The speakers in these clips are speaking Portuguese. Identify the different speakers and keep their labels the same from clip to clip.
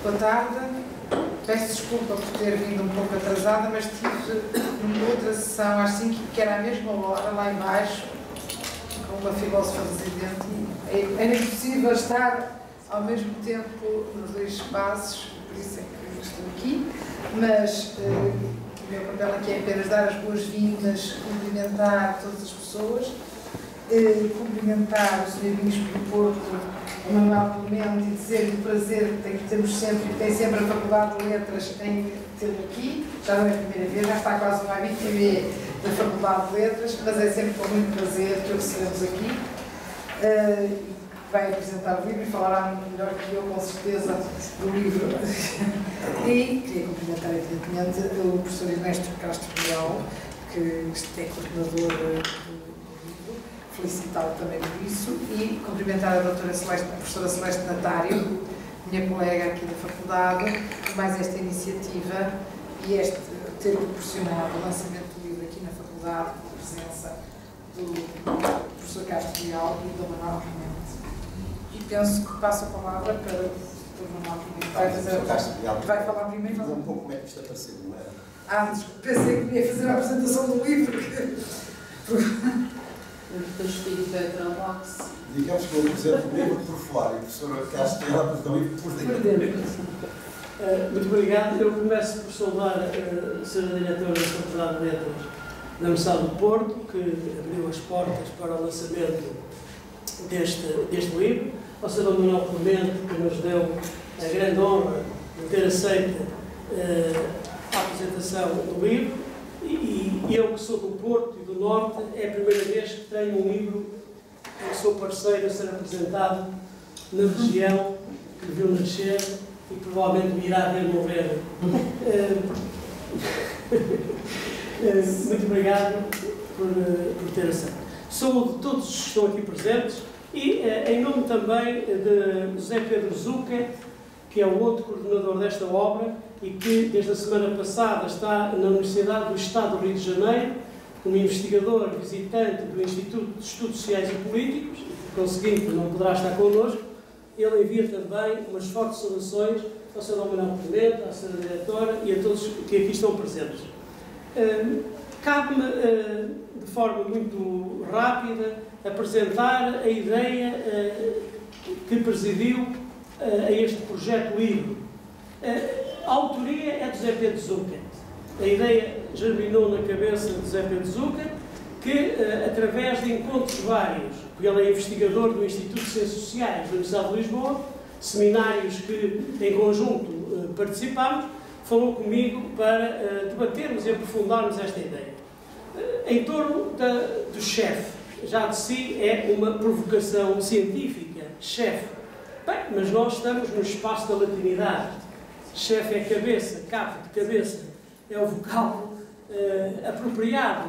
Speaker 1: Boa tarde. Peço desculpa por ter vindo um pouco atrasada, mas tive uma outra sessão às 5, que era à mesma hora, lá embaixo, com uma filósofa residente, e era impossível estar ao mesmo tempo nos dois espaços, por isso é que estou aqui, mas o meu papel aqui é apenas dar as boas-vindas, cumprimentar todas as pessoas, cumprimentar o Sr. Bispo do Porto, o Manuel Clemente, e dizer-lhe o prazer que temos sempre, que tem sempre a Faculdade de Letras em tê-lo aqui. Já não é a primeira vez, já está quase uma habitué da Faculdade de Letras, mas é sempre com muito prazer que o recebemos aqui. Vai apresentar o livro e falará melhor que eu, com certeza, do livro. E queria cumprimentar, evidentemente, o professor Ernesto Castro Leal, que é coordenador do livro, felicitá-lo também por isso, e cumprimentar a professora Celeste Natário, minha colega aqui da faculdade, por mais esta iniciativa e ter proporcionado o lançamento do livro aqui na faculdade, com a presença do professor Castro Leal e do Manuel Clemente. E penso que passo a palavra para o Manuel Clemente. Vai falar primeiro.
Speaker 2: Dizer um pouco como é que isto apareceu, não é?
Speaker 1: Desculpa, pensei que ia fazer a apresentação do livro.
Speaker 3: Do espírito heterodoxo.
Speaker 2: Digamos que eu apresento o livro por fora e a professora Castro Leal apresenta o livro por dentro.
Speaker 4: Muito obrigado. Eu começo por saudar a senhora diretora da Faculdade de Letras da Universidade do Porto, que abriu as portas para o lançamento deste livro, ao Sr. Manuel Clemente, que nos deu a grande honra de ter aceito a apresentação do livro, e eu, que sou do Porto e do Norte, é a primeira vez que tenho um livro que sou parceiro a ser apresentado na região que me viu nascer e provavelmente me irá ver morrer. Muito obrigado por ter aceito. Saúdo todos os que estão aqui presentes e em nome também de José Pedro Zucca, que é o outro coordenador desta obra e que desde a semana passada está na Universidade do Estado do Rio de Janeiro como investigador visitante do Instituto de Estudos Sociais e Políticos, e por conseguinte não poderá estar connosco. Ele envia também umas fortes saudações ao Sr. Manuel Clemente, à Sra. Diretora e a todos que aqui estão presentes. Cabe-me, de forma muito rápida, apresentar a ideia que presidiu a este projeto livro. A autoria é de José Pedro Zucca. A ideia germinou na cabeça de José Pedro Zucca, que, através de encontros vários, porque ele é investigador do Instituto de Ciências Sociais da Universidade de Lisboa, seminários que, em conjunto, participámos, falou comigo para debatermos e aprofundarmos esta ideia. Em torno do chefe, já de si é uma provocação científica, chefe. Bem, mas nós estamos no espaço da latinidade. Chefe é cabeça, capo de cabeça é o vocal apropriado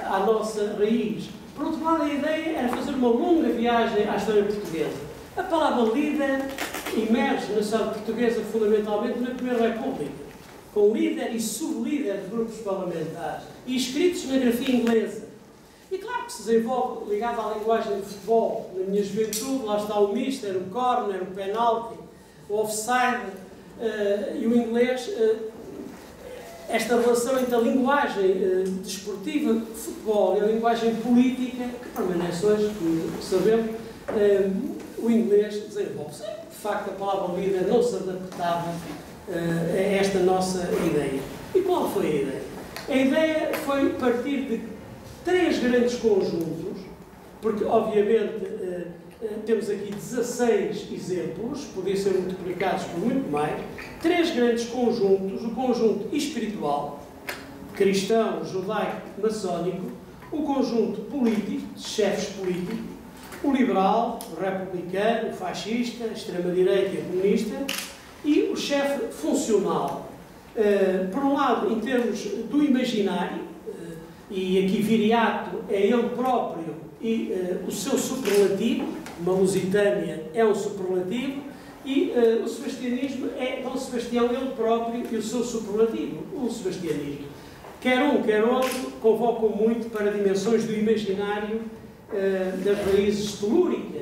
Speaker 4: à nossa raiz. Por outro lado, a ideia era fazer uma longa viagem à história portuguesa. A palavra líder emerge na sociedade portuguesa fundamentalmente na Primeira República, com líder e sublíder de grupos parlamentares e escritos na grafia inglesa. E claro que se desenvolve ligado à linguagem do futebol. Na minha juventude, lá está o mister, o corner, o penalti, o offside e o inglês. Esta relação entre a linguagem desportiva de futebol e a linguagem política, que permanece hoje, como sabemos, o inglês desenvolve-se. De facto, a palavra líder não se adaptava a esta nossa ideia. E qual foi a ideia? A ideia foi partir de 3 grandes conjuntos, porque, obviamente, temos aqui 16 exemplos, podiam ser multiplicados por muito mais. 3 grandes conjuntos: o conjunto espiritual, cristão, judaico, maçónico; o conjunto político, de chefes políticos; o liberal, o republicano, o fascista, a extrema-direita e a comunista; e o chefe funcional. Por um lado, em termos do imaginário, e aqui viriato é ele próprio e o seu superlativo. Uma lusitânia é um superlativo, e o sebastianismo é Dom Sebastião ele próprio e o seu superlativo, o sebastianismo. Quer um, quer outro, convocam muito para dimensões do imaginário das raízes telúricas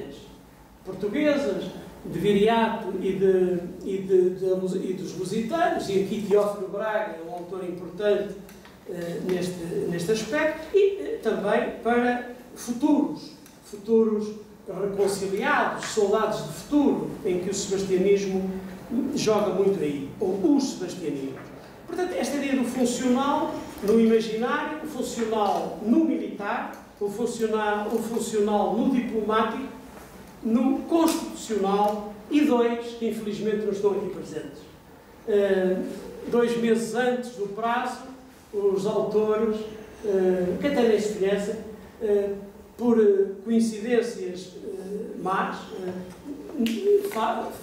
Speaker 4: portuguesas, de Viriato e dos lusitanos, e aqui Teófilo Braga é um autor importante neste aspecto, e também para futuros reconciliados, soldados de futuro, em que o sebastianismo joga muito aí, ou os sebastianismos. Portanto, esta ideia do funcional no imaginário, o funcional no militar, o funcional no diplomático, no constitucional, e dois que infelizmente não estão aqui presentes. 2 meses antes do prazo, os autores, que até nem se conhecem, por coincidências más,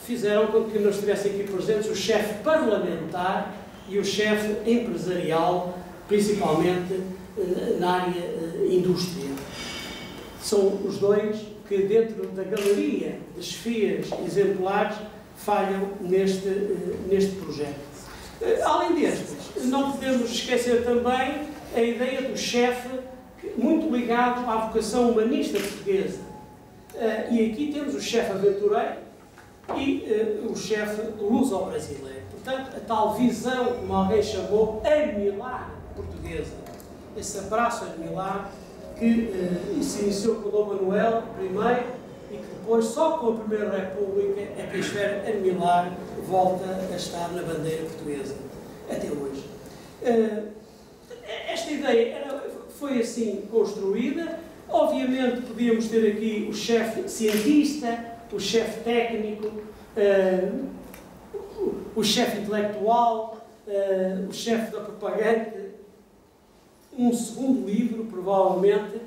Speaker 4: fizeram com que não estivessem aqui presentes o chefe parlamentar e o chefe empresarial, principalmente na área indústria. São os dois que, dentro da galeria de chefias exemplares, falham neste projeto. Além destes, não podemos esquecer também a ideia do chefe, muito ligado à vocação humanista portuguesa. E aqui temos o chefe aventureiro e o chefe luso-brasileiro. Portanto, a tal visão, como alguém chamou, armilar portuguesa. Esse abraço armilar que se iniciou com Dom Manuel I e que depois, só com a Primeira República, é que a esfera armilar volta a estar na bandeira portuguesa, até hoje. Esta ideia foi assim construída. Obviamente podíamos ter aqui o chefe cientista, o chefe técnico, o chefe intelectual, o chefe da propaganda. Um segundo livro, provavelmente,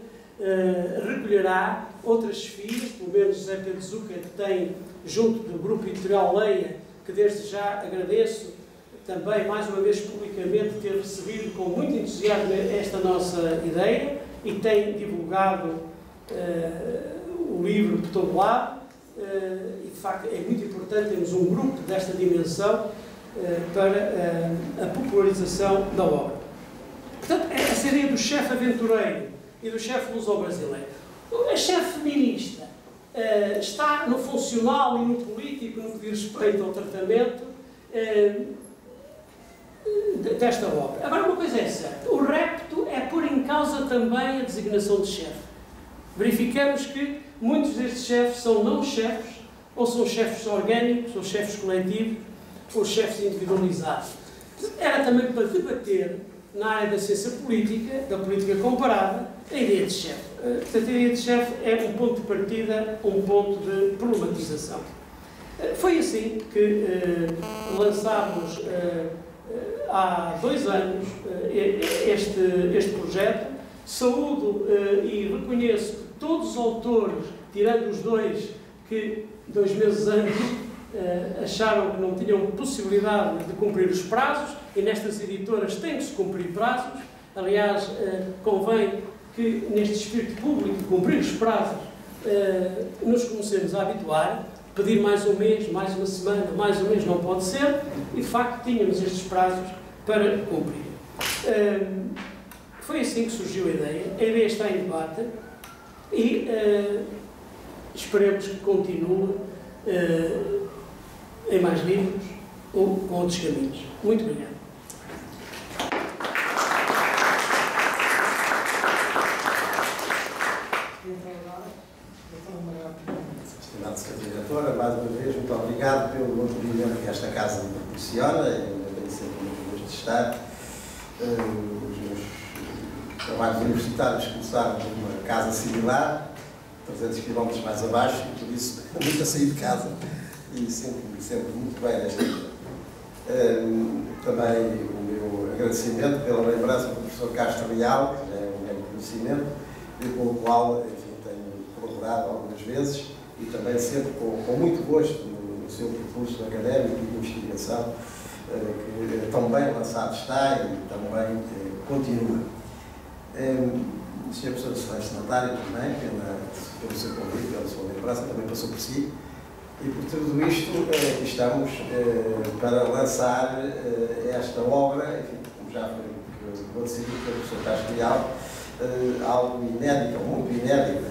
Speaker 4: recolherá outras chefias, pelo menos José Pedro Zucker tem, junto do Grupo Editorial Leia, que desde já agradeço também, mais uma vez publicamente, ter recebido com muito entusiasmo esta nossa ideia e tem divulgado o livro por todo lado. E, de facto, é muito importante termos um grupo desta dimensão para a popularização da obra. Portanto, essa ideia do chefe aventureiro e do chefe luso-brasileiro. A chefe feminista está no funcional e no político, no que diz respeito ao tratamento desta obra. Agora, uma coisa é certa: o repto é pôr em causa também a designação de chefe. Verificamos que muitos destes chefes são não chefes, ou são chefes orgânicos, ou chefes coletivos, ou chefes individualizados. Era também para debater, na área da ciência política, da política comparada, a ideia de chefe. Portanto, a ideia de chefe é um ponto de partida, um ponto de problematização. Foi assim que lançámos há 2 anos este projeto. Saúdo e reconheço que todos os autores, tirando os 2 que 2 meses antes acharam que não tinham possibilidade de cumprir os prazos, e nestas editoras tem que se cumprir prazos. Aliás, convém que neste espírito público de cumprir os prazos nos comecemos a habituar. Pedir mais um mês, mais uma semana, mais um mês não pode ser, e de facto tínhamos estes prazos para cumprir. Foi assim que surgiu a ideia está em debate e esperemos que continue em mais livros ou com outros caminhos. Muito obrigado.
Speaker 2: Estimado Secretário-Diretora, mais uma vez, muito obrigado pelo acolhimento que esta casa me proporciona. Eu tenho sempre muito gosto de estar. Os meus trabalhos universitários começaram numa casa similar, 300 km mais abaixo, e por isso nunca saí de casa e sempre muito bem nesta vida. Também o meu agradecimento pela lembrança do professor Castro Real, que já é um grande conhecimento, e com o qual, enfim, tenho colaborado algumas vezes, e também sempre com muito gosto no seu percurso académico e de investigação, que tão bem lançado está e também continua. Sr. Professor Celeste Natário, também, pelo seu convite, pela sua lembrança, também passou por si. E por tudo isto, estamos para lançar esta obra, enfim, como já foi decidido pelo professor Castro Real, algo inédito, muito inédito,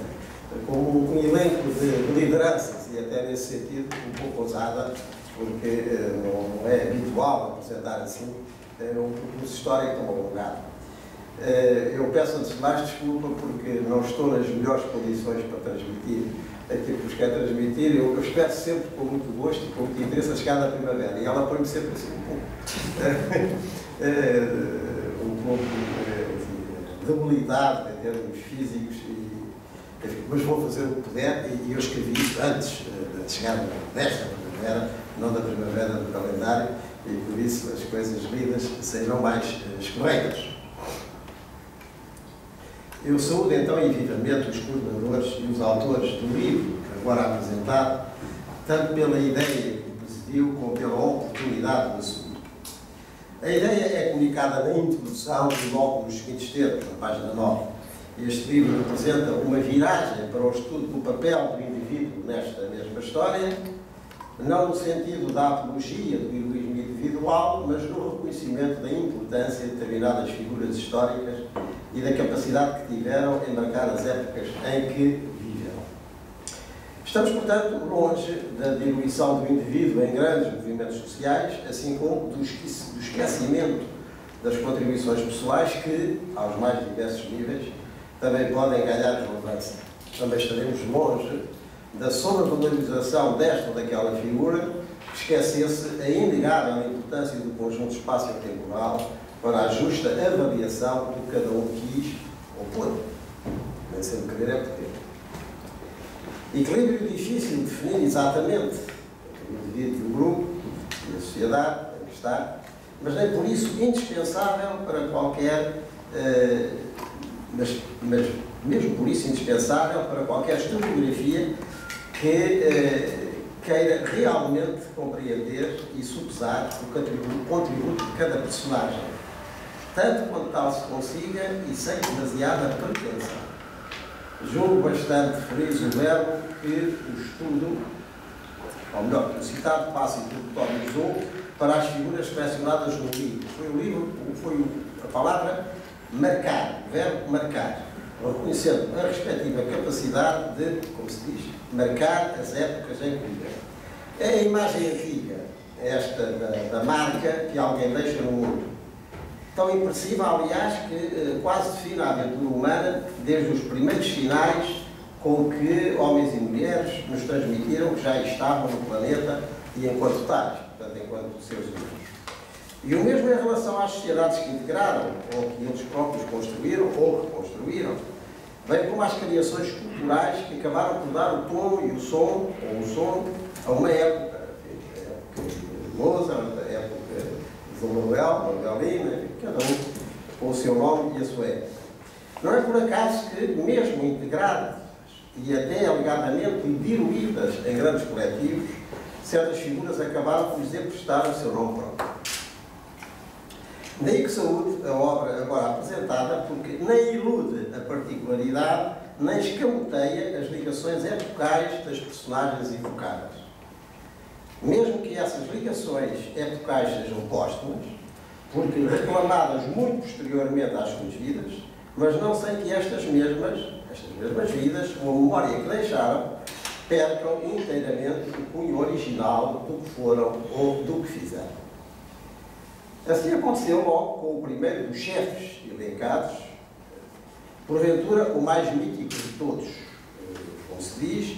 Speaker 2: como um elenco de lideranças, e até nesse sentido um pouco ousada, porque não é habitual apresentar assim um percurso histórico tão alongado. Eu peço antes de mais desculpa porque não estou nas melhores condições para transmitir aquilo que vos quero transmitir. Eu espero sempre com muito gosto e com muito interesse a chegada da primavera, e ela põe-me sempre assim um pouco debilidade em termos físicos, mas vou fazer o que puder, e eu escrevi isso antes de chegar desta primavera, não da primavera do calendário, e por isso as coisas lidas serão mais escorreitas. Eu saúdo então e vivamente os coordenadores e os autores do livro agora apresentado, tanto pela ideia que presidiu como pela oportunidade de assumir. A ideia é comunicada na introdução e logo nos seguintes termos, na página 9. Este livro representa uma viragem para o estudo do papel do indivíduo nesta mesma história, não no sentido da apologia do heroísmo individual, mas no reconhecimento da importância de determinadas figuras históricas e da capacidade que tiveram em marcar as épocas em que viveram. Estamos, portanto, longe da diluição do indivíduo em grandes movimentos sociais, assim como do esquecimento das contribuições pessoais que, aos mais diversos níveis, também podem ganhar relevância. Também estaremos longe da sobrevalorização desta ou daquela figura, que esquecesse a inegável importância do conjunto espaço-temporal para a justa avaliação do que cada um quis ou pôde. Nem sempre querer é poder. Equilíbrio difícil de definir exatamente o indivíduo e o grupo e a sociedade em que está, mas nem por isso indispensável para qualquer, mas mesmo por isso indispensável para qualquer historiografia que queira realmente compreender e sopesar o contributo de cada personagem, tanto quanto tal se consiga e sem demasiada pretensão. Julgo bastante feliz o verbo que o estudo, ou melhor, que o citado passo introdutorizou para as figuras selecionadas no livro. Foi a palavra marcar, o verbo marcar, reconhecendo a respectiva capacidade de, como se diz, marcar as épocas em que vivem. É a imagem antiga, esta da marca que alguém deixa no mundo. Tão impressiva, aliás, que quase define a aventura humana desde os primeiros sinais com que homens e mulheres nos transmitiram que já estavam no planeta e enquanto tais, portanto, enquanto seres humanos. E o mesmo em relação às sociedades que integraram, ou que eles próprios construíram ou reconstruíram, bem como às criações culturais que acabaram por dar o tom e o som, ou o som, a uma época. A época de Mozart, a época de Novelina, cada um com o seu nome e a sua época. Não é por acaso que, mesmo integradas e até alegadamente diluídas em grandes coletivos, certas figuras acabaram por lhes emprestar o seu nome próprio. Daí que saúde a obra agora apresentada, porque nem ilude a particularidade, nem escamoteia as ligações epocais das personagens evocadas. Mesmo que essas ligações epocais sejam póstumas, porque reclamadas muito posteriormente às suas vidas, mas não sem que estas mesmas vidas, com a memória que deixaram, percam inteiramente o cunho original do que foram ou do que fizeram. Assim aconteceu logo com o primeiro dos chefes elencados, porventura o mais mítico de todos, como se diz,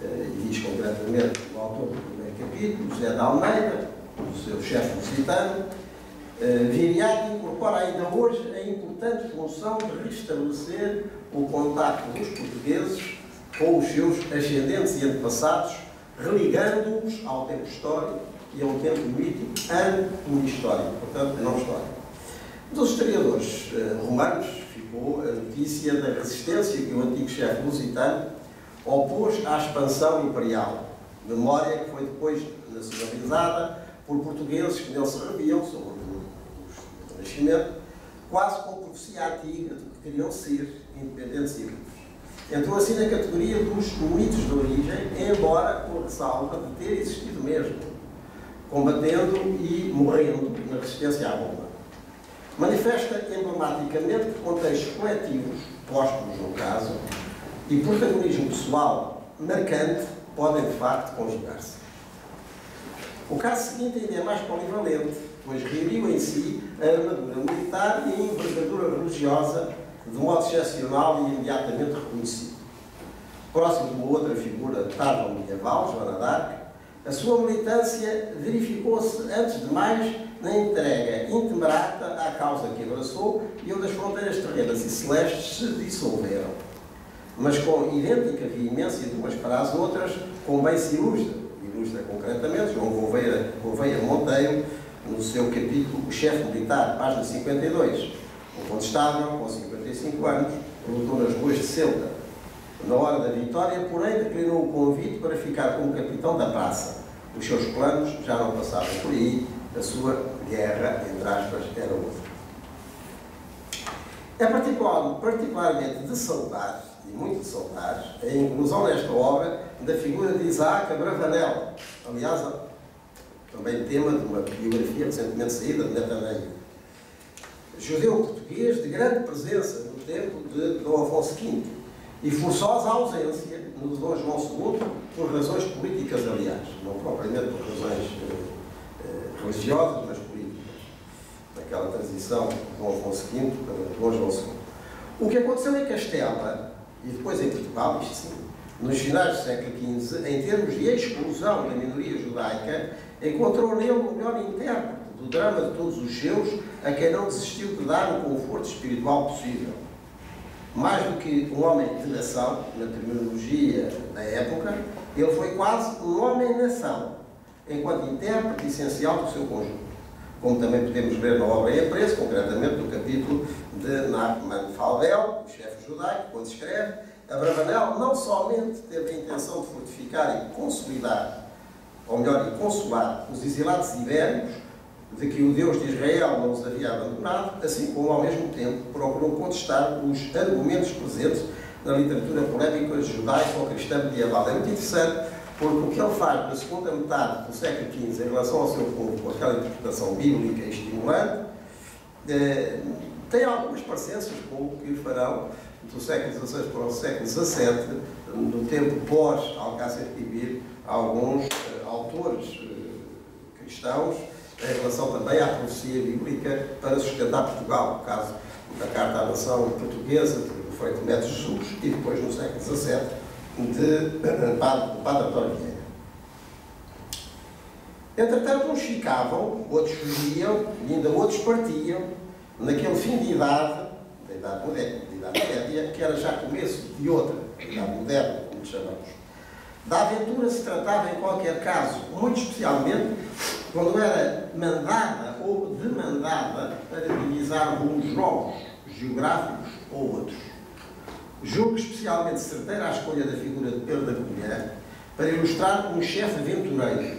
Speaker 2: e diz concretamente o autor do primeiro capítulo, José de Almeida, o seu chefe lusitano. Viriato incorpora ainda hoje a importante função de restabelecer o contacto dos portugueses com os seus ascendentes e antepassados, religando-os ao tempo histórico e ao tempo mítico, histórico, portanto, não histórico. Dos historiadores romanos ficou a notícia da resistência que o antigo chefe lusitano opôs à expansão imperial, memória que foi depois nacionalizada por portugueses que nele se reviam, sobretudo do Renascimento, quase com profecia antiga do que queriam ser, independentes e livres. Entrou assim na categoria dos mitos de origem, embora com a ressalva de ter existido mesmo, combatendo e morrendo na resistência à bomba. Manifesta emblematicamente que contextos coletivos, póstumos no caso, e protagonismo pessoal marcante podem, de facto, conjugar-se. O caso seguinte ainda é mais polivalente, pois reuniu em si a armadura militar e a envergadura religiosa de modo excepcional e imediatamente reconhecido. Próximo de uma outra figura tardo-medieval, Joana d'Arc, a sua militância verificou-se, antes de mais, na entrega intemerata à causa que abraçou e onde as fronteiras terrenas e celestes se dissolveram. Mas com idêntica veemência de umas para as outras, como bem se ilustra concretamente João Gouveia Monteiro, no seu capítulo O Chefe Militar, página 52. O condestável, com 55 anos, lutou nas ruas de Ceuta. Na hora da vitória, porém, declinou o convite para ficar como capitão da praça. Os seus planos já não passavam por aí, a sua guerra, entre aspas, era outra. É particularmente de saudar, e muito de saudar, a inclusão nesta obra da figura de Isaac Abravanel, aliás, também tema de uma biografia recentemente saída de Netanyahu. Judeu português de grande presença no tempo de Dom Afonso V e forçosa ausência no de Dom João II por razões políticas, aliás, não propriamente por razões religiosas, mas políticas, naquela transição de Dom Afonso V para Dom João II. O que aconteceu em Castela, e depois em Portugal, isto sim, nos finais do século XV, em termos de exclusão da minoria judaica, encontrou nele o melhor intérprete do drama de todos os seus, a quem não desistiu de dar o conforto espiritual possível. Mais do que um homem de nação, na terminologia da época, ele foi quase um homem-nação, enquanto intérprete essencial do seu conjunto. Como também podemos ver na obra em apreço, concretamente no capítulo de Nachman Faldel, o chefe judaico, quando escreve: Abravanel não somente teve a intenção de fortificar e consolidar, ou melhor, e consolar os exilados ibéricos, de que o Deus de Israel não os havia abandonado, assim como, ao mesmo tempo, procurou contestar os argumentos presentes na literatura polémica judaica ou cristã medieval. É muito interessante, porque o que ele faz na segunda metade do século XV em relação ao seu povo, com aquela interpretação bíblica e estimulante, tem algumas parecências com o que farão do século XVI para o século XVII, no tempo pós-Alcácer Quibir, alguns autores cristãos, em relação também à profecia bíblica para sustentar Portugal, no caso da Carta à Nação Portuguesa, de Frei Tomé de Jesus, e depois, no século XVII, de Padre António Vieira. Entretanto, uns ficavam, outros fugiam, e ainda outros partiam, naquele fim de idade, da Idade Média, que era já começo de outra, da Idade Moderna, como chamamos. Da aventura se tratava, em qualquer caso, muito especialmente, quando era mandada ou demandada para divisar alguns jogos geográficos ou outros. Julgo especialmente certeira a escolha da figura de Pedro da Covilhã para ilustrar um chefe aventureiro.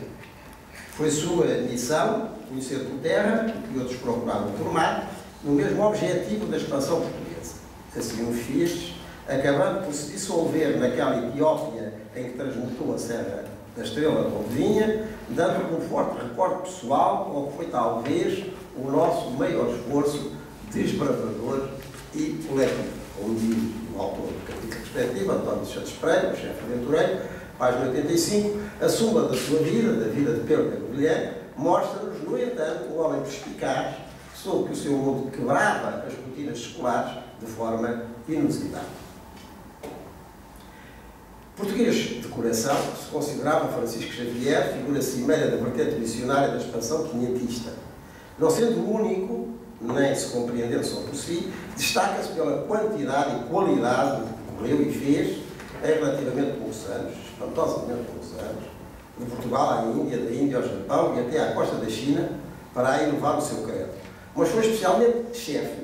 Speaker 2: Foi sua missão conhecer por terra, o que outros procuraram por mar, no mesmo objetivo da expansão portuguesa. Assim o fez, acabando por se dissolver naquela Etiópia em que transmutou a Serra da Estrela onde vinha, dando um forte recorde pessoal ao que foi talvez o nosso maior esforço desbravador e coletivo. Como diz o autor do capítulo respectivo, António Santos Pereira, o chefe aventureiro, página 85, a suma da sua vida, da vida de Pedro da Covilhã, mostra-nos, no entanto, um homem perspicaz que soube que o seu mundo quebrava as rotinas escolares de forma inusitada. Português de coração, se considerava Francisco Xavier figura cimeira da vertente missionária da expansão quinhentista. Não sendo o único, nem se compreendendo só por si, destaca-se pela quantidade e qualidade do que correu e fez em relativamente poucos anos, espantosamente poucos anos, de Portugal à Índia, da Índia ao Japão e até à costa da China, para aí levar o seu credo. Mas foi especialmente chefe,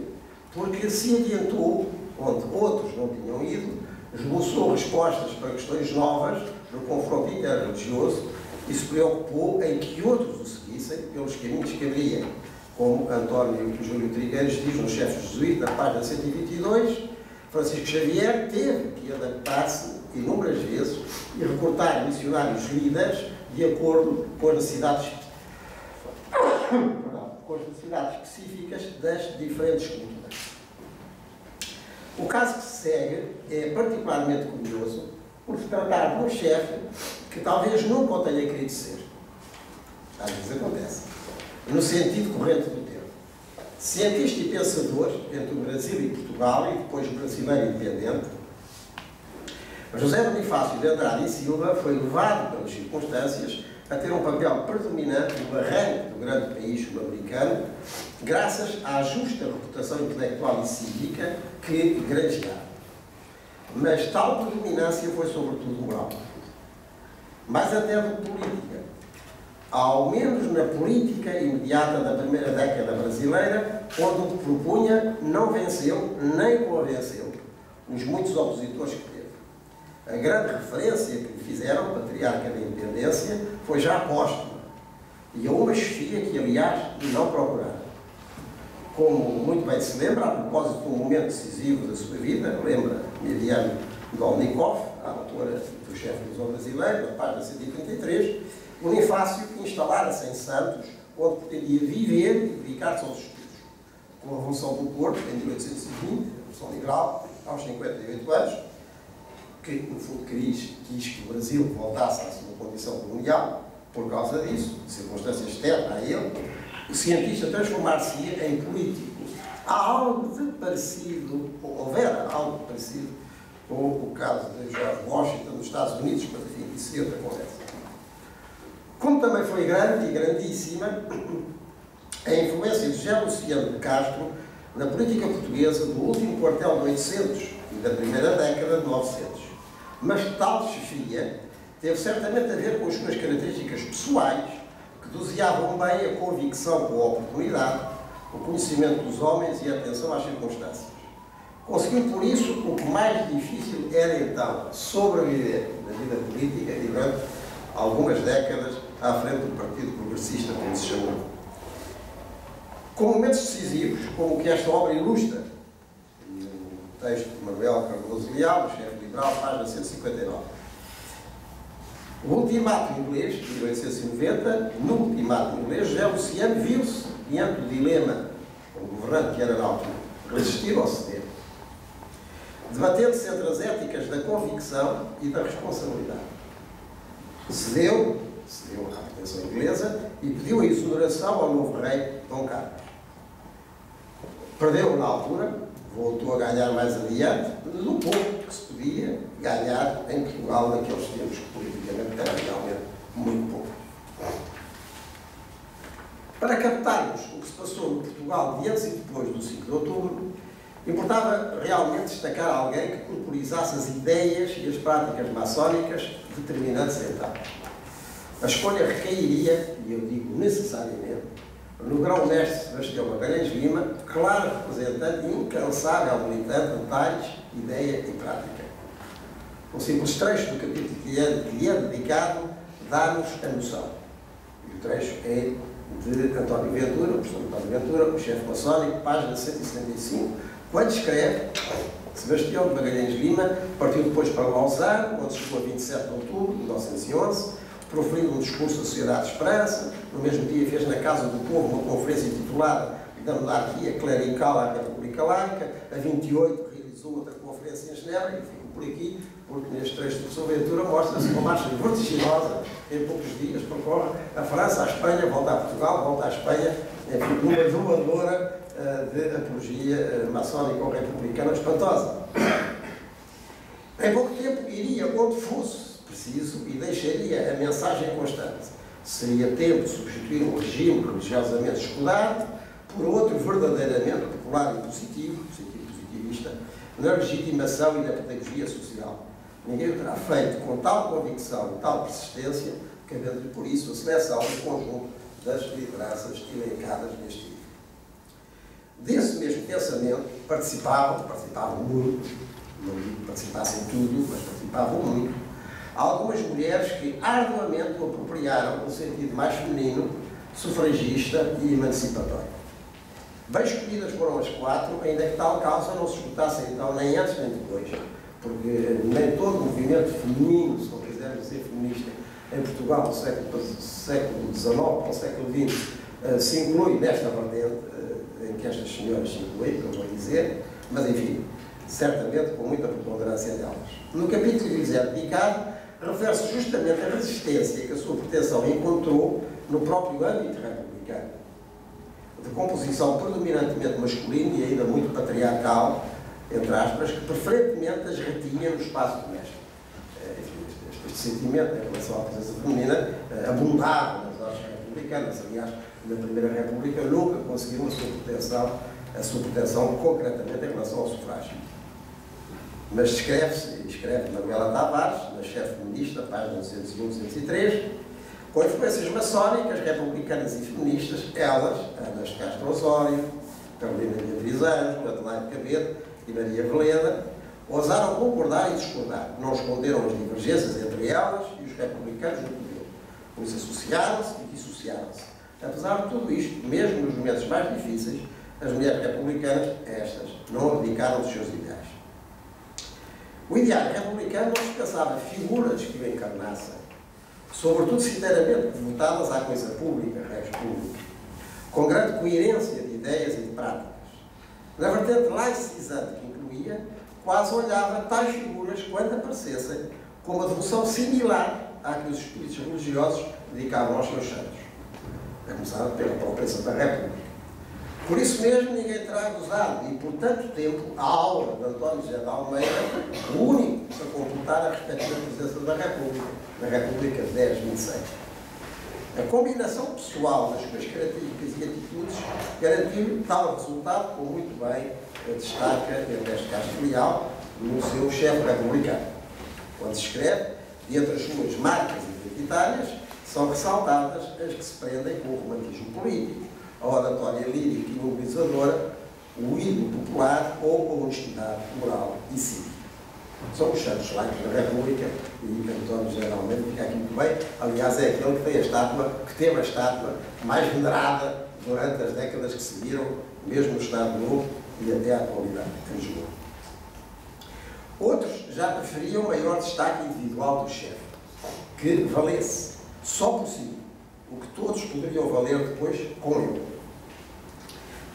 Speaker 2: porque se adiantou onde outros não tinham ido, esboçou respostas para questões novas no confronto interreligioso e se preocupou em que outros o seguissem pelos caminhos que havia. Como António Júlio Trigueiros diz no Chefe Jesuíta, na página 122, Francisco Xavier teve que adaptar-se inúmeras vezes e recrutar missionários líderes de acordo com as necessidades específicas das diferentes culturas. O caso que se segue é particularmente curioso por se tratar de um chefe que talvez nunca o tenha querido ser. Às vezes acontece. No sentido corrente do termo. Cientista e pensador entre o Brasil e Portugal e depois brasileiro independente, José Bonifácio de Andrade e Silva foi levado pelas circunstâncias a ter um papel predominante no arranque do grande país sul-americano, graças à justa reputação intelectual e cívica que granjeava. Mas tal predominância foi sobretudo moral, mais até do que política. Ao menos na política imediata da primeira década brasileira, onde o que propunha não venceu, nem convenceu os muitos opositores que teve. A grande referência que lhe fizeram, patriarca da independência, foi já póstuma, e a uma chefia que, aliás, não procurara. Como muito bem se lembra, a propósito de um momento decisivo da sua vida, lembra Miriam Dolnikov, a autora do Chefe do Ilusão Brasileiro, na página 133, Bonifácio instalara-se em Santos, onde pretendia viver e dedicar-se aos estudos. Com a Revolução do Porto, em 1820, a Revolução Liberal, aos 58 anos, que, no fundo, quis que o Brasil voltasse à sua condição colonial, por causa disso, circunstância externa a ele, o cientista transformar-se-ia em político. Há algo de parecido, ou houvera algo parecido, com o caso de George Washington nos Estados Unidos, mas, enfim, isso é outra conversa. Como também foi grande e grandíssima a influência de José Luciano de Castro na política portuguesa do último quartel de 800 e da primeira década de 900. Mas tal chefia teve certamente a ver com as suas características pessoais, que doseavam bem a convicção com a oportunidade, o conhecimento dos homens e a atenção às circunstâncias. Conseguiu, por isso, o que mais difícil era, então, sobreviver na vida política e durante algumas décadas à frente do Partido Progressista, como se chamou. Com momentos decisivos, como o que esta obra ilustra, no texto de Manuel Cardoso Leal, o chefe liberal, página 159. O ultimato inglês, de 1890, no ultimato inglês, José Luciano viu-se diante do dilema, o governante que era na altura, resistir ou ceder, debatendo-se entre as éticas da convicção e da responsabilidade. Cedeu à pretensão inglesa e pediu a exoneração ao novo rei Dom Carlos. Perdeu na altura, voltou a ganhar mais adiante, do pouco que se podia ganhar em Portugal naqueles tempos que politicamente era realmente muito pouco. Para captarmos o que se passou no Portugal de antes e depois do 5 de outubro, importava realmente destacar alguém que corporizasse as ideias e as práticas maçónicas determinantes então. A escolha recairia, e eu digo necessariamente, no grão-mestre Sebastião Magalhães Lima, claro representante e incansável militante de tais ideia e prática. Um simples trecho do capítulo que lhe é dedicado dá-nos a noção. E o trecho é de António Ventura, o professor António Ventura, o chefe maçónico, página 175, quando escreve: Sebastião de Magalhães Lima partiu depois para Lausanne, onde chegou a 27 de outubro de 1911, proferindo um discurso da Sociedade de Esperança. No mesmo dia fez na Casa do Povo uma conferência intitulada Da Monarquia Clerical à República Laica. A 28 realizou outra conferência em Genebra, e fico por aqui, porque neste trecho do professor Ventura mostra-se uma marcha vertiginosa, em poucos dias percorre a França, a Espanha, volta a Portugal, volta à Espanha, enfim, uma doadora de apologia maçónica ou republicana espantosa. Em pouco tempo iria onde fosse preciso e deixaria a mensagem constante. Seria tempo de substituir um regime religiosamente escudado por outro verdadeiramente popular e positivo, positivista, na legitimação e na pedagogia social. Ninguém o terá feito com tal convicção e tal persistência, cabendo-lhe por isso a seleção do conjunto das lideranças elencadas neste livro. Desse mesmo pensamento participavam muito, não digo que participassem tudo, mas participavam muito, algumas mulheres que arduamente o apropriaram no sentido mais feminino, sufragista e emancipatório. Bem escolhidas foram as quatro, ainda que tal causa não se esgotasse então nem antes nem depois, porque nem todo o movimento feminino, se não quisermos dizer feminista, em Portugal do século XIX ao século XX, se inclui nesta vertente em que estas senhoras se incluem, como vou dizer, mas enfim, certamente com muita preponderância delas. No capítulo que lhes é dedicado, refere-se justamente à resistência que a sua proteção encontrou no próprio âmbito republicano, de composição predominantemente masculina e ainda muito patriarcal, entre aspas, que preferentemente as retinha no espaço doméstico. Este sentimento em relação à presença feminina abundava nas ordens republicanas. Aliás, na Primeira República nunca conseguiu a sua proteção concretamente em relação ao sufrágio. Mas escreve Manuela Tavares, na Chefe Feminista, páginas 201 e 203, com influências maçónicas, republicanas e feministas, elas, Ana de Castro Osório, Carolina Beatriz Anjos, Adelaide Cabedo e Maria Veleda, ousaram concordar e discordar, não esconderam as divergências entre elas e os republicanos no poder, pois associaram-se e dissociaram-se. Apesar de tudo isto, mesmo nos momentos mais difíceis, as mulheres republicanas, estas, não abdicaram dos seus ideais. O ideário republicano não dispensava figuras que o encarnassem, sobretudo sinceramente devotadas à coisa pública, res pública, com grande coerência de ideias e de práticas. Na vertente laicizante que incluía, quase olhava tais figuras, quando aparecessem, com uma devoção similar à que os espíritos religiosos dedicavam aos seus santos, a começar pela própria Santa República. Por isso mesmo, ninguém terá gozado, e por tanto tempo, a aula de António José de Almeida, o único a completar a respectiva presença da República, na República de 10/26. A combinação pessoal das suas características e atitudes garantiu tal resultado, como muito bem destaca Ernesto Castro Leal no seu Chefe Republicano. Quando se escreve, dentre as suas marcas identitárias, são ressaltadas as que se prendem com o romantismo político, a oratória lírica e mobilizadora, o ídolo popular ou a honestidade moral e cívica. São os santos laicos da República, e António geralmente fica aqui muito bem. Aliás, é aquele que teve a estátua mais venerada durante as décadas que seguiram, mesmo no Estado Novo e até à atualidade, em Lisboa. Outros já preferiam maior destaque individual do chefe, que valesse só por si o que todos poderiam valer depois com ele.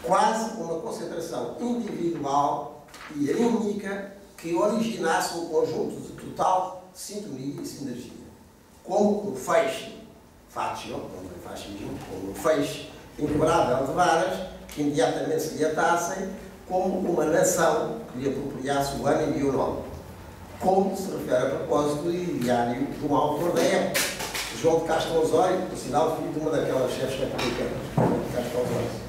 Speaker 2: Quase uma concentração individual e única que originasse um conjunto de total sintonia e sinergia. Como um feixe, faccio, como é fascismo, como um feixe inquebrável de varas que imediatamente se lhe atassem, como uma nação que lhe apropriasse o ânimo e o nome. Como se refere a propósito do diário de um autor da época, João de Castro Osório, por sinal filho de uma daquelas chefes republicanas, João de Castro Osório.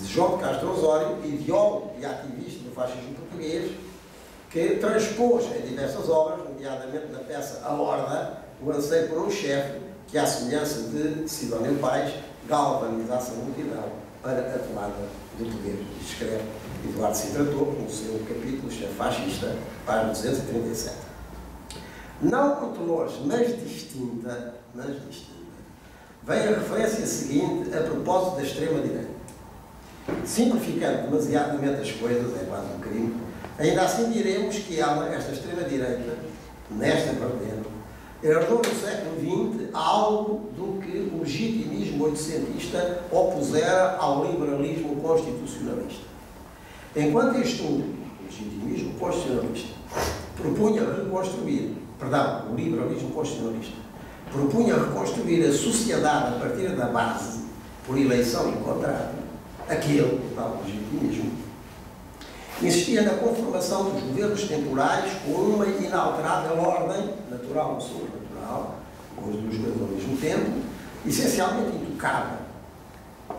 Speaker 2: João de Castro Osório, ideólogo e ativista do fascismo português, que transpôs em diversas obras, nomeadamente na peça A Horda, o anseio por um chefe que, à semelhança de Sidónio Pais, galvanizasse a multidão para a tomada do poder. Escreve Eduardo Sintra Torres no seu capítulo Chefe Fascista, página 237. Não muito longe, mas distinta, vem a referência seguinte a propósito da extrema-direita. Simplificando demasiadamente as coisas, é quase um crime, ainda assim diremos que ela, esta extrema-direita, nesta vertente, herdou no século XX algo do que o legitimismo oitocentista opusera ao liberalismo constitucionalista. Enquanto este o legitimismo constitucionalista propunha reconstruir, o liberalismo constitucionalista propunha reconstruir a sociedade a partir da base, por eleição e contrato, aquele, o tal legitimismo, insistia na conformação dos governos temporais com uma inalterável ordem, natural ou sobrenatural, com os dois coisas ao mesmo tempo, essencialmente intocável.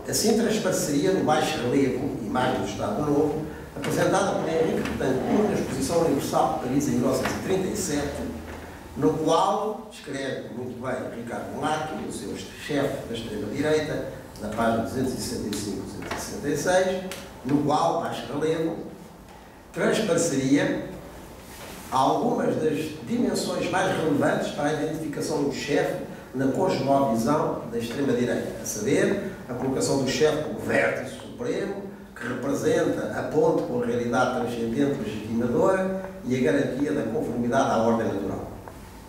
Speaker 2: Assim transpareceria no baixo relevo, imagem do Estado Novo, apresentada por Henrique Betancourt na Exposição Universal de Paris em 1937, no qual escreve muito bem Ricardo Mulato, o seu chefe da extrema-direita, na página 265 e 266, no qual, baixo relevo, transpareceria algumas das dimensões mais relevantes para a identificação do chefe na cosmovisão da extrema-direita, a saber, a colocação do chefe como vértice supremo, que representa a ponte com a realidade transcendente legitimadora e a garantia da conformidade à ordem natural.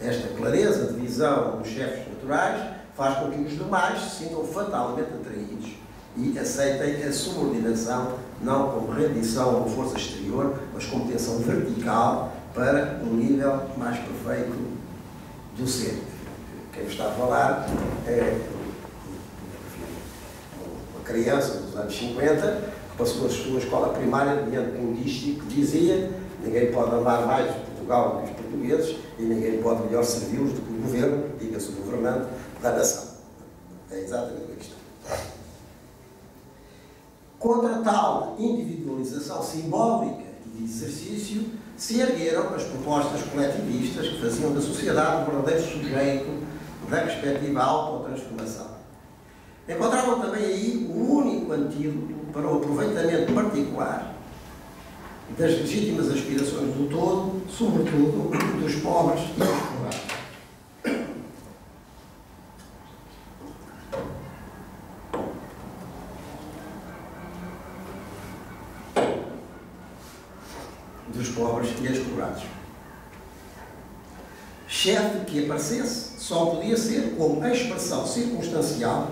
Speaker 2: Esta clareza de visão dos chefes naturais faz com que os demais se sintam fatalmente atraídos e aceitem a subordinação não como rendição a uma força exterior, mas como tensão vertical para um nível mais perfeito do ser. Quem está a falar é uma criança dos anos 50 que passou a sua escola primária diante de um dístico que dizia: ninguém pode amar mais Portugal do que os portugueses e ninguém pode melhor servi-los do que o governo, diga-se o governante da nação. É exatamente a questão. Contra tal individualização simbólica e de exercício, se ergueram as propostas coletivistas que faziam da sociedade um verdadeiro sujeito da respectiva autotransformação. Encontravam também aí o único antídoto para o aproveitamento particular das legítimas aspirações do todo, sobretudo dos pobres e dos explorados. Dos pobres e explorados. Chefe que aparecesse só podia ser como a expressão circunstancial.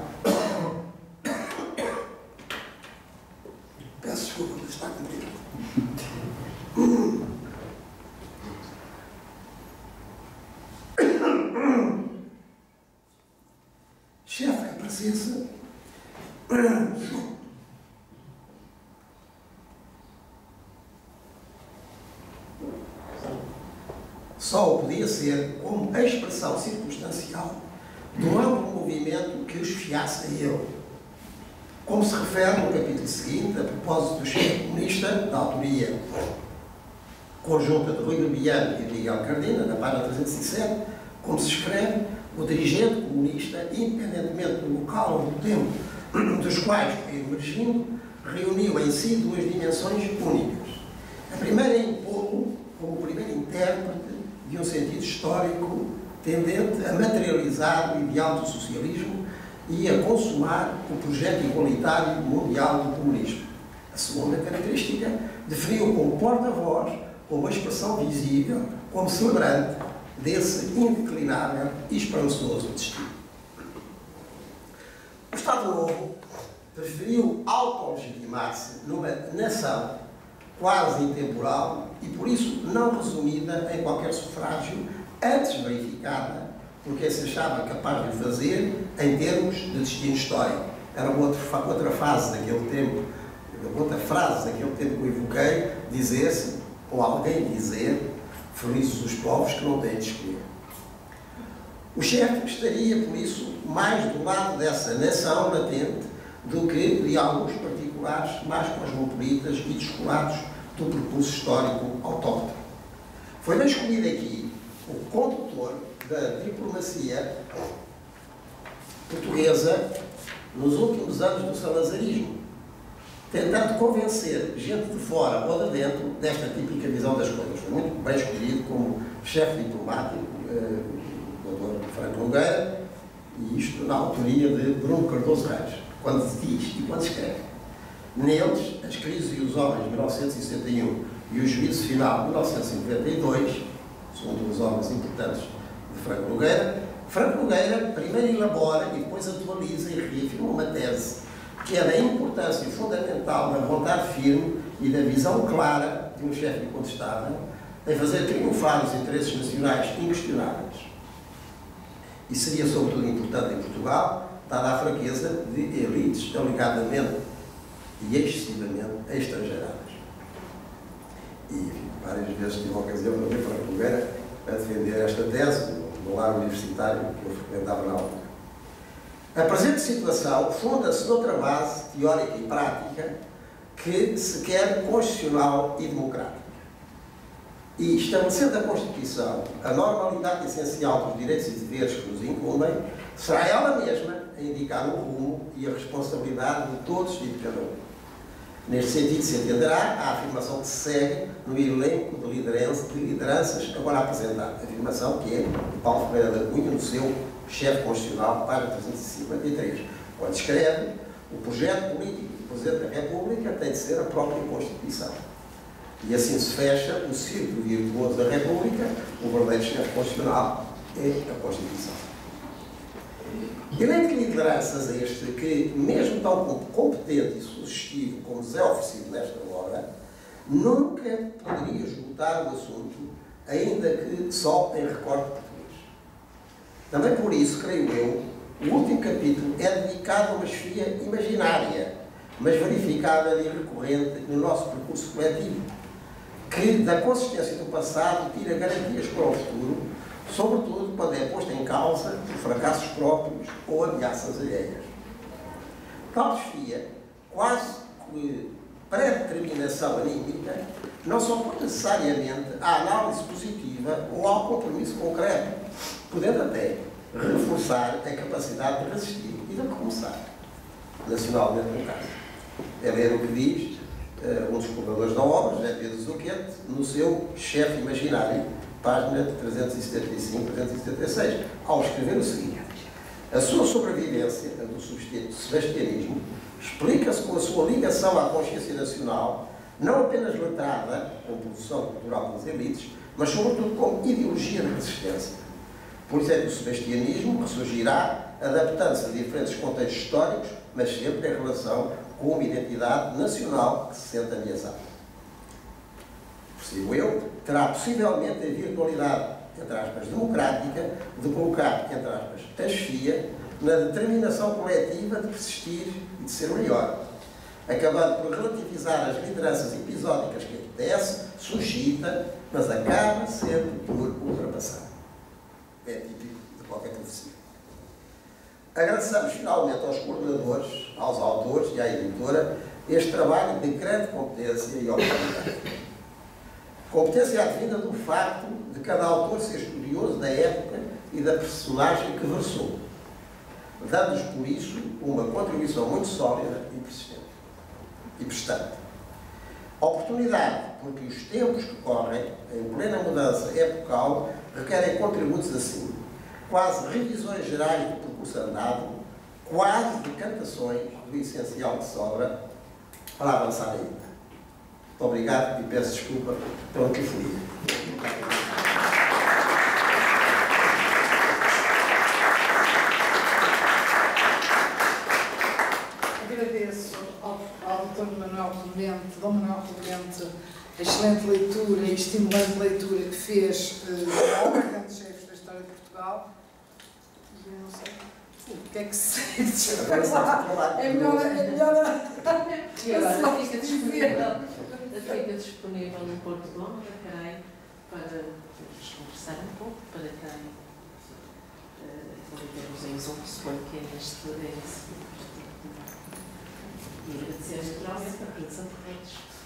Speaker 2: Peço desculpa, mas está comigo. Chefe que aparecesse só o podia ser como a expressão circunstancial de um amplo movimento que os fiasse a ele. Como se refere no capítulo seguinte, a propósito do chefe comunista, da autoria conjunta de Rui Bebiano e de Miguel Cardina, na página 307, como se escreve: o dirigente comunista, independentemente do local ou do tempo dos quais foi emergindo, reuniu em si duas dimensões únicas. A primeira é impô-lo como o primeiro intérprete de um sentido histórico tendente a materializar o ideal do socialismo e a consumar o projeto igualitário mundial do comunismo. A segunda característica definiu como porta-voz, como expressão visível, como celebrante desse indeclinável e esperançoso destino. O Estado Novo preferiu auto-legitimar-se numa nação quase intemporal e, por isso, não resumida em qualquer sufrágio, antes verificada porque se achava capaz de o fazer em termos de destino histórico. Era outra frase daquele tempo que eu evoquei, dizer-se, ou alguém dizer: felizes os povos que não têm de escolher. O chefe estaria, por isso, mais do lado dessa nação latente do que de alguns particulares mais cosmopolitas e descolados do percurso histórico autóctono. Foi bem escolhido aqui o condutor da diplomacia portuguesa nos últimos anos do salazarismo, tentando convencer gente de fora ou de dentro desta típica visão das coisas. Foi muito bem escolhido como chefe diplomático, o Dr. Franco Nogueira, e isto na autoria de Bruno Cardoso Reis, quando se diz e quando se escreve. Neles, As Crises e os Homens, de 1961, e O Juízo Final, de 1992, são duas obras importantes de Franco Nogueira. Franco Nogueira primeiro elabora e depois atualiza e reafirma uma tese que é da importância fundamental da vontade firme e da visão clara de um chefe incontestável em fazer triunfar os interesses nacionais inquestionáveis. E seria sobretudo importante em Portugal, dada a fraqueza de elites alegadamente e excessivamente estrangeiradas. E várias vezes tive a ocasião de ver Franco Nogueira a defender esta tese no lar universitário que eu frequentava na altura. A presente situação funda-se noutra base teórica e prática que se quer constitucional e democrática. E, estabelecendo a Constituição a normalidade essencial dos direitos e deveres que nos incumbem, será ela mesma a indicar o rumo e a responsabilidade de todos e de cada um. Neste sentido, se entenderá a afirmação que se segue no elenco de lideranças agora apresentado. A afirmação que é de Paulo Ferreira da Cunha, no seu chefe constitucional, página 353, quando escreve: o projeto político do Presidente da República tem de ser a própria Constituição. E assim se fecha o círculo virtuoso da República, o verdadeiro chefe constitucional é a Constituição. Elenco de lideranças este que, mesmo tão competente e sugestivo como Zé oferecido nesta hora, nunca poderia esgotar o assunto, ainda que só em recorte português. Também por isso, creio eu, o último capítulo é dedicado a uma chefia imaginária, mas verificável e recorrente no nosso percurso coletivo, que da consistência do passado tira garantias para o futuro, sobretudo quando é posta em causa por fracassos próprios ou ameaças alheias. Tal chefia, quase que pré-determinação anímica, não se opõe necessariamente à análise positiva ou ao compromisso concreto, podendo até reforçar a capacidade de resistir e de recomeçar, nacionalmente no caso. É ler o que diz um dos coordenadores da obra, José Pedro Zuquete, no seu Chefe Imaginário, página 375, 376, ao escrever o seguinte: a sua sobrevivência, a do sebastianismo, explica-se com a sua ligação à consciência nacional, não apenas letrada, com produção cultural pelas elites, mas sobretudo como ideologia de resistência. Por isso é que o sebastianismo ressurgirá, adaptando-se a diferentes contextos históricos, mas sempre em relação com uma identidade nacional que se sente ameaçada. Percebo eu, terá possivelmente a virtualidade, entre aspas, democrática, de colocar, entre aspas, a chefia na determinação coletiva de persistir e de ser melhor, acabando por relativizar as lideranças episódicas que apetece, suscita, mas acaba sempre por ultrapassar. É típico de qualquer profecia. Agradecemos finalmente aos coordenadores, aos autores e à editora este trabalho de grande competência e oportunidade. Competência advinda do facto de cada autor ser estudioso da época e da personagem que versou, dando-nos por isso uma contribuição muito sólida e persistente e prestante. Oportunidade, porque os tempos que correm, em plena mudança epocal, requerem contributos assim, quase revisões gerais do percurso andado, quase decantações do essencial que sobra para avançar ainda. Muito obrigado e peço desculpa pela telefonia.
Speaker 1: Agradeço ao Dr. Manuel Clemente, Dom Manuel Clemente, a excelente leitura e estimulante leitura que fez ao grandes chefes da história de Portugal. E eu não sei o que é que se sente. É melhor.
Speaker 3: E agora fica disponível no Porto de Honra, creio, para conversar um pouco, para quem temos em Zoom, suponho que é este. E agradecer naturalmente a presença de todos.